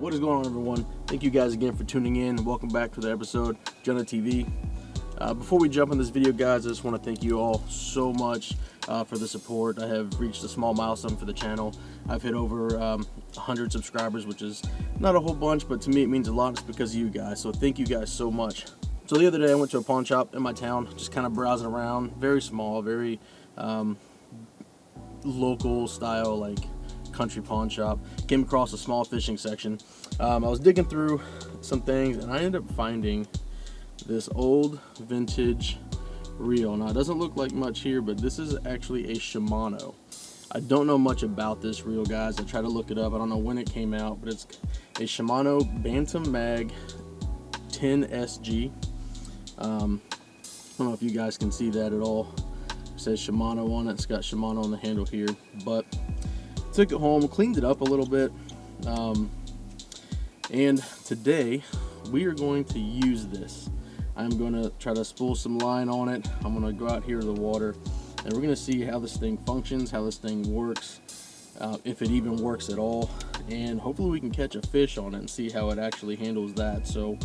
What is going on, everyone? Thank you guys again for tuning in. Welcome back to the episode, JuNa TV. Before we jump in this video, guys, I just want to thank you all so much for the support. I have reached a small milestone for the channel. I've hit over 100 subscribers, which is not a whole bunch, but to me it means a lot. It's because of you guys, so thank you guys so much. So the other day I went to a pawn shop in my town, just kind of browsing around. Very small, very local style, like country pawn shop. Came across a small fishing section. I was digging through some things and I ended up finding this old vintage reel. Now it doesn't look like much here, but this is actually a Shimano. I don't know much about this reel, guys. I tried to look it up. I don't know when it came out, but it's a Shimano Bantam Mag 10SG. I don't know if you guys can see that at all. It says Shimano on it. It's got Shimano on the handle here, but took it home, cleaned it up a little bit, and today we are going to use this. I'm going to try to spool some line on it. I'm going to go out here to the water and we're going to see how this thing functions, how this thing works, if it even works at all, and hopefully we can catch a fish on it and see how it actually handles that. So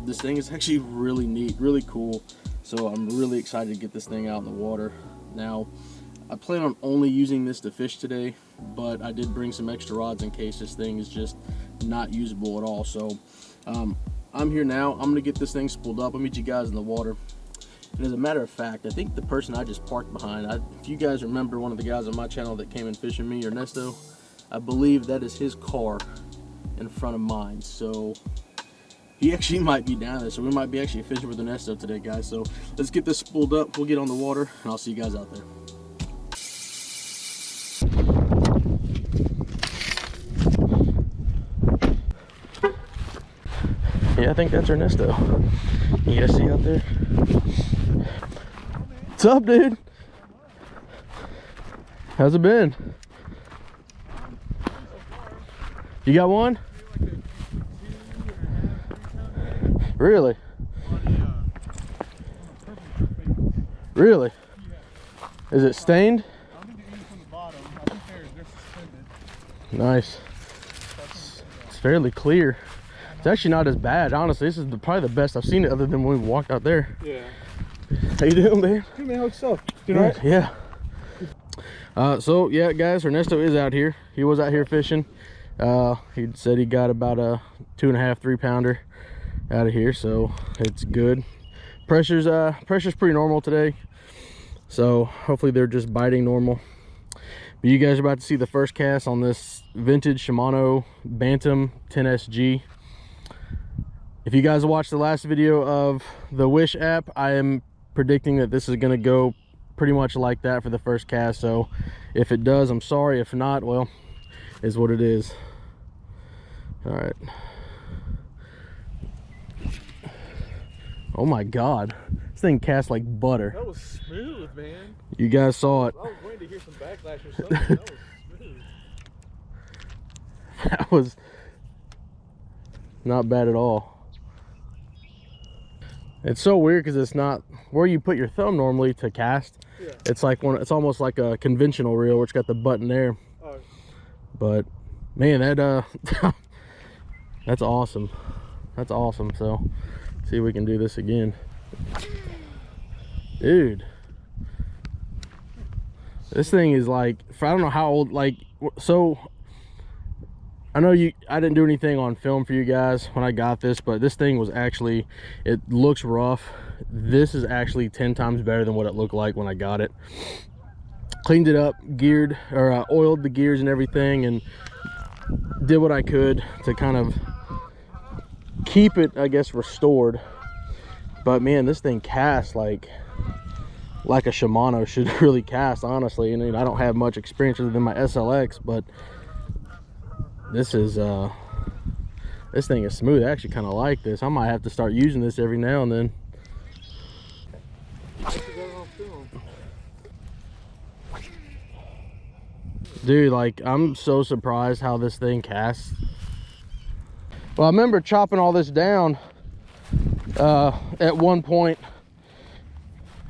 this thing is actually really neat, really cool. So I'm really excited to get this thing out in the water. Now I plan on only using this to fish today, but I did bring some extra rods in case this thing is just not usable at all. So I'm here now. I'm gonna get this thing spooled up. I'll meet you guys in the water. And as a matter of fact, I think the person I just parked behind, if you guys remember one of the guys on my channel that came and fishing me, Ernesto, I believe that is his car in front of mine. So he actually might be down there, so we might be actually fishing with Ernesto today, guys. So let's get this spooled up. We'll get on the water, and I'll see you guys out there. Yeah, I think that's Ernesto. You guys see out there? What's up, dude? How's it been? You got one? Really? Really? Is it stained? Nice. It's fairly clear. It's actually not as bad, honestly. This is probably the best I've seen it, other than when we walked out there. Yeah. How you doing, man? Good, man. What's up? You all right? Yeah. So yeah, guys, Ernesto is out here. He was out here fishing. He said he got about a 2.5, 3 pounder out of here, so it's good. Pressure's pretty normal today, so hopefully they're just biting normal. But you guys are about to see the first cast on this vintage Shimano Bantam 10SG. If you guys watched the last video of the Wish app, I am predicting that this is going to go pretty much like that for the first cast. So if it does, I'm sorry. If not, well, is what it is. All right. Oh my God, this thing casts like butter. That was smooth, man. You guys saw it. I was waiting to hear some backlash or something. That was smooth. That was not bad at all. It's so weird because it's not where you put your thumb normally to cast. Yeah. It's like it's almost like a conventional reel, which got the button there. Oh. But man, that that's awesome. That's awesome. So see if we can do this again, dude. This thing is like, I don't know how old, like, so I know I didn't do anything on film for you guys when I got this, but this thing was actually, it looks rough. This is actually 10 times better than what it looked like when I got it. Cleaned it up, geared, or oiled the gears and everything, and did what I could to kind of keep it, I guess, restored. But man, this thing casts like a Shimano should really cast, honestly. And I don't have much experience other than my SLX, but this is this thing is smooth. I actually kind of like this. I might have to start using this every now and then. Dude, like, I'm so surprised how this thing casts. Well, I remember chopping all this down at one point,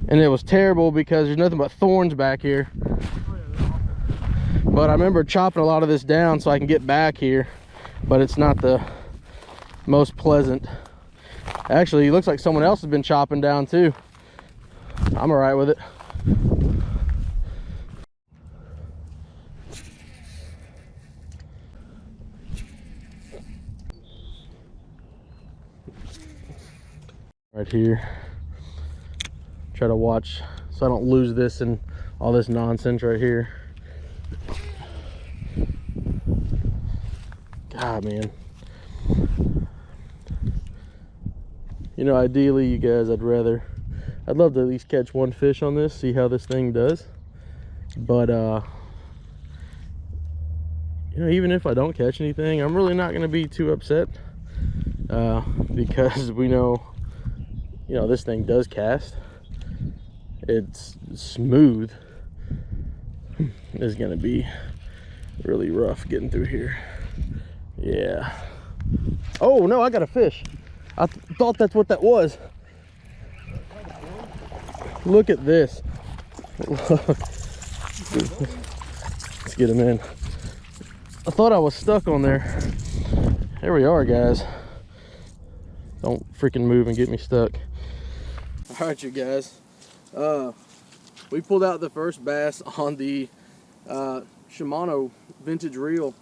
and it was terrible because there's nothing but thorns back here. But I remember chopping a lot of this down so I can get back here but it's not the most pleasant. Actually, it looks like someone else has been chopping down too. I'm all right with it. Right here, try to watch so I don't lose this and all this nonsense right here. God, man, you know, ideally, you guys, I'd love to at least catch one fish on this, see how this thing does. But you know, even if I don't catch anything, I'm really not going to be too upset, because we know, you know, this thing does cast. It's smooth. It's going to be really rough getting through here. Yeah. Oh no, I got a fish. I thought that's what that was. Look at this. Let's get him in. I thought I was stuck on there. There we are, guys. Don't freaking move and get me stuck. All right, you guys. We pulled out the first bass on the Shimano vintage reel.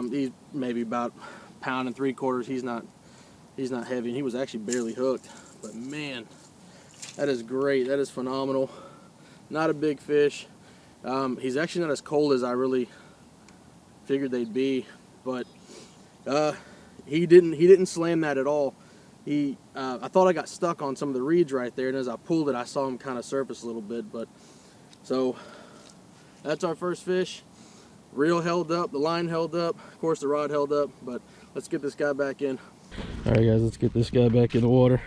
He's maybe about 1.75 pounds. He's not heavy, and he was actually barely hooked. But man, that is great. That is phenomenal. Not a big fish. He's actually not as cold as I really figured they'd be, but he didn't slam that at all. I thought I got stuck on some of the reeds right there, and as I pulled it, I saw him kind of surface a little bit. But so that's our first fish. Reel held up, the line held up, of course the rod held up. But let's get this guy back in. All right, guys, let's get this guy back in the water.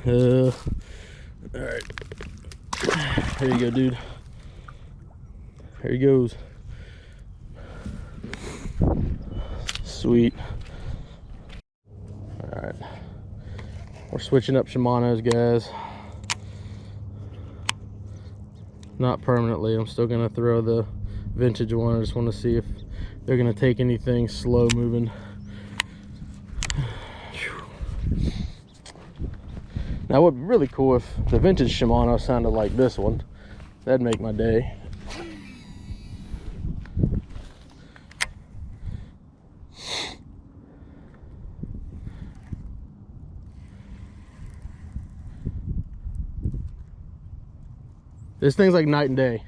All right, here you go, dude. Here he goes. Sweet. All right, we're switching up Shimanos, guys. Not permanently. I'm still gonna throw the vintage one. I just want to see if they're gonna take anything slow moving. Now, it would be really cool if the vintage Shimano sounded like this one. That'd make my day. This thing's like night and day.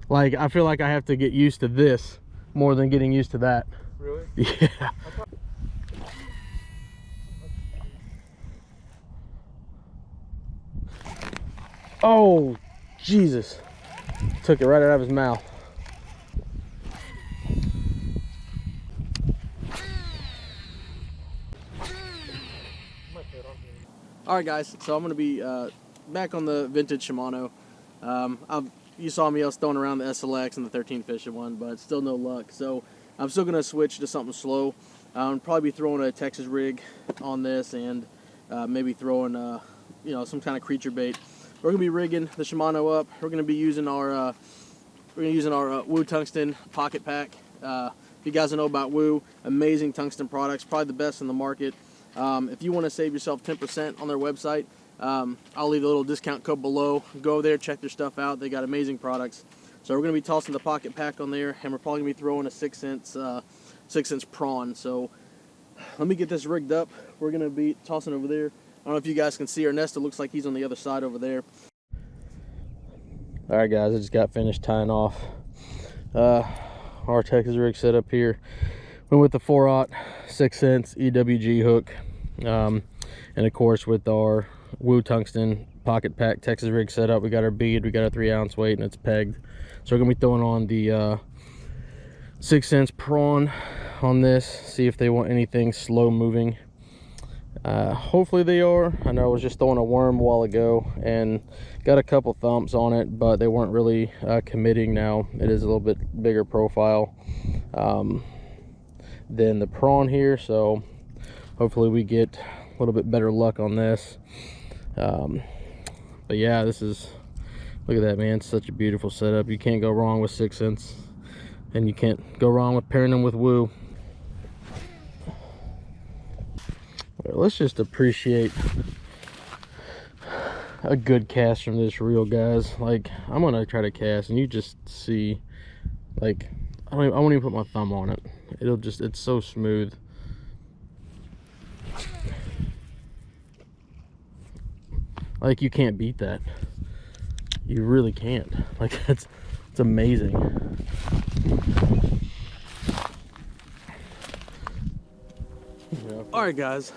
Like, I feel like I have to get used to this more than getting used to that. Really? Yeah. Oh, Jesus. Took it right out of his mouth. All right, guys, so I'm going to be back on the vintage Shimano. You saw me, I was throwing around the SLX and the 13 fishing one, but still no luck. So I'm still going to switch to something slow. I'll probably be throwing a Texas rig on this, and maybe throwing you know, some kind of creature bait. We're gonna be rigging the Shimano up. We're gonna be using our Woo tungsten pocket pack. If you guys don't know about Woo, amazing tungsten products, probably the best in the market. If you want to save yourself 10% on their website, I'll leave a little discount code below. Go there, check their stuff out. They got amazing products. So we're gonna be tossing the pocket pack on there, and we're probably gonna be throwing a 6-inch prawn. So let me get this rigged up. We're gonna be tossing over there. I don't know if you guys can see Ernesto. Looks like he's on the other side over there. All right, guys, I just got finished tying off our Texas rig set up here. Went with the 4/0 6-inch EWG hook, and of course with our Woo tungsten pocket pack Texas rig setup. We got our bead, we got a 3-ounce weight, and it's pegged. So we're gonna be throwing on the 6-inch prawn on this. See if they want anything slow moving. Hopefully they are. I know I was just throwing a worm a while ago and got a couple thumps on it, but they weren't really committing. Now it is a little bit bigger profile than the prawn here, so hopefully we get a little bit better luck on this. But yeah, this is, look at that, man. It's such a beautiful setup. You can't go wrong with 6-inch, and you can't go wrong with pairing them with Woo. But let's just appreciate a good cast from this reel, guys. Like, I'm gonna try to cast and you just see, like, I won't even put my thumb on it. It's so smooth. Like, you can't beat that. You really can't. Like, it's amazing. Yeah. All right, guys.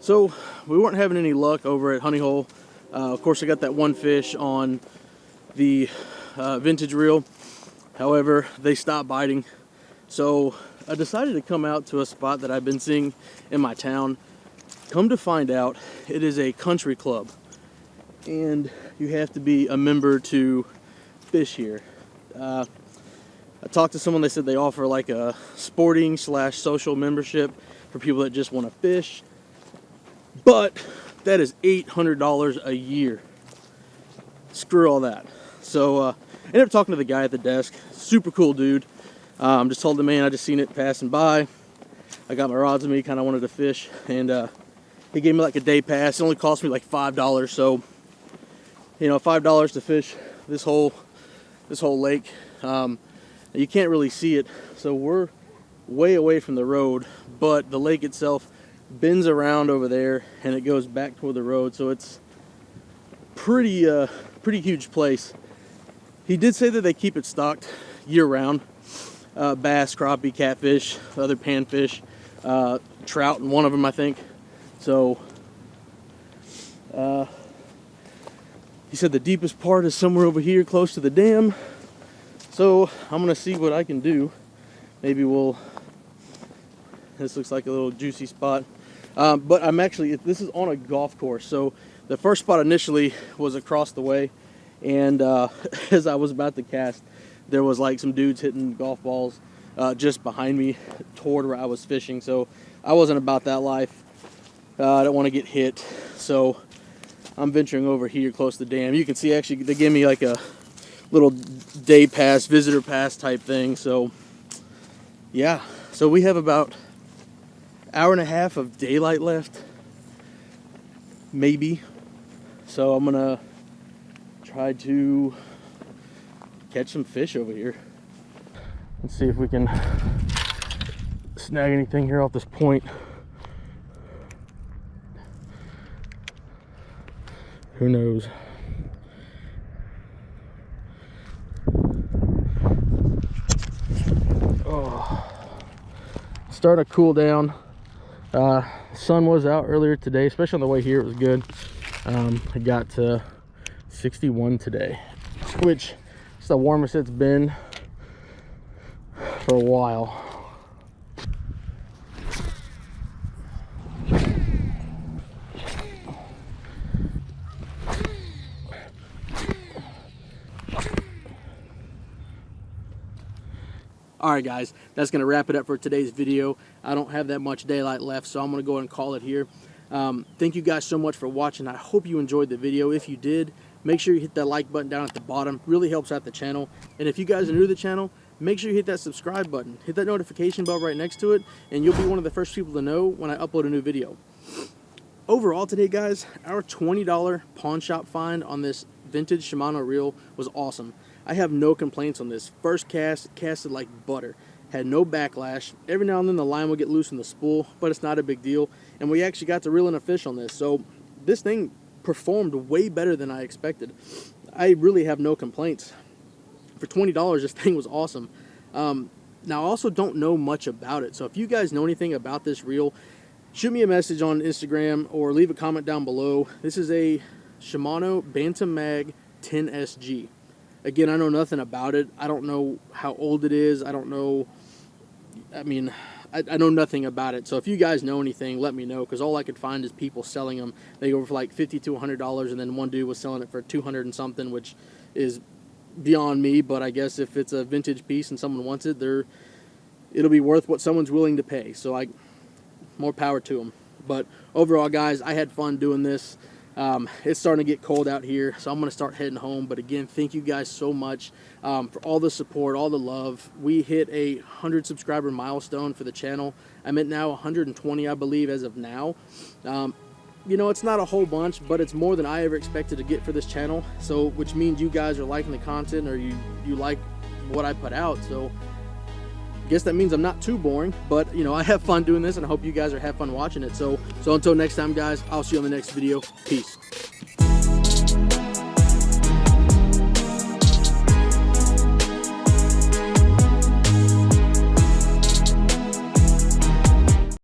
So we weren't having any luck over at Honey Hole. Of course, I got that one fish on the vintage reel. However, they stopped biting. So I decided to come out to a spot that I've been seeing in my town. Come to find out, it is a country club. And you have to be a member to fish here. I talked to someone, they said they offer like a sporting / social membership for people that just want to fish. But that is $800 a year. Screw all that. So I ended up talking to the guy at the desk. Super cool dude. Just told the man I just seen it passing by. I got my rods with me, kind of wanted to fish, and he gave me like a day pass. It only cost me like $5. So, you know, $5 to fish this whole lake. You can't really see it, so we're way away from the road, but the lake itself bends around over there and it goes back toward the road, so it's pretty huge place. He did say that they keep it stocked year round. Bass, crappie, catfish, other panfish, trout, and one of them, I think. So he said the deepest part is somewhere over here close to the dam. So I'm gonna see what I can do. Maybe this looks like a little juicy spot. But I'm actually, this is on a golf course. So the first spot initially was across the way. And as I was about to cast, there was like some dudes hitting golf balls just behind me toward where I was fishing. So I wasn't about that life. I don't want to get hit. So I'm venturing over here close to the dam. You can see actually they gave me like a little day pass, visitor pass type thing. So yeah, so we have about an hour and a half of daylight left, maybe. So I'm gonna try to catch some fish over here. Let's see if we can snag anything here off this point. Who knows? Oh, starting to cool down. Sun was out earlier today, especially on the way here. It was good. I got to 61 today, which is the warmest it's been for a while. All right, guys, that's going to wrap it up for today's video. I don't have that much daylight left, so I'm going to go ahead and call it here. Thank you guys so much for watching. I hope you enjoyed the video. If you did, make sure you hit that like button down at the bottom. Really helps out the channel. And if you guys are new to the channel, make sure you hit that subscribe button. Hit that notification bell right next to it, and you'll be one of the first people to know when I upload a new video. Overall today, guys, our $20 pawn shop find on this vintage Shimano reel was awesome. I have no complaints on this. First cast, it casted like butter. Had no backlash. Every now and then the line will get loose in the spool, but it's not a big deal. And we actually got to reel in a fish on this. So this thing performed way better than I expected. I really have no complaints. For $20, this thing was awesome. Now, I also don't know much about it. So if you guys know anything about this reel, shoot me a message on Instagram or leave a comment down below. This is a Shimano Bantam Mag 10SG. Again, I know nothing about it. I don't know how old it is. I don't know. I mean, I know nothing about it. So if you guys know anything, let me know, because all I could find is people selling them. They go for like $50 to $100, and then one dude was selling it for $200 and something, which is beyond me. But I guess if it's a vintage piece and someone wants it, it'll be worth what someone's willing to pay. So more power to them. But overall, guys, I had fun doing this. It's starting to get cold out here, so I'm going to start heading home. But again, thank you guys so much for all the support, all the love. We hit a 100 subscriber milestone for the channel. I'm at now 120, I believe, as of now. You know, it's not a whole bunch, but it's more than I ever expected to get for this channel. So, which means you guys are liking the content, or you like what I put out. So I guess that means I'm not too boring, but you know, I have fun doing this, and I hope you guys have fun watching it. So until next time, guys, I'll see you on the next video. Peace.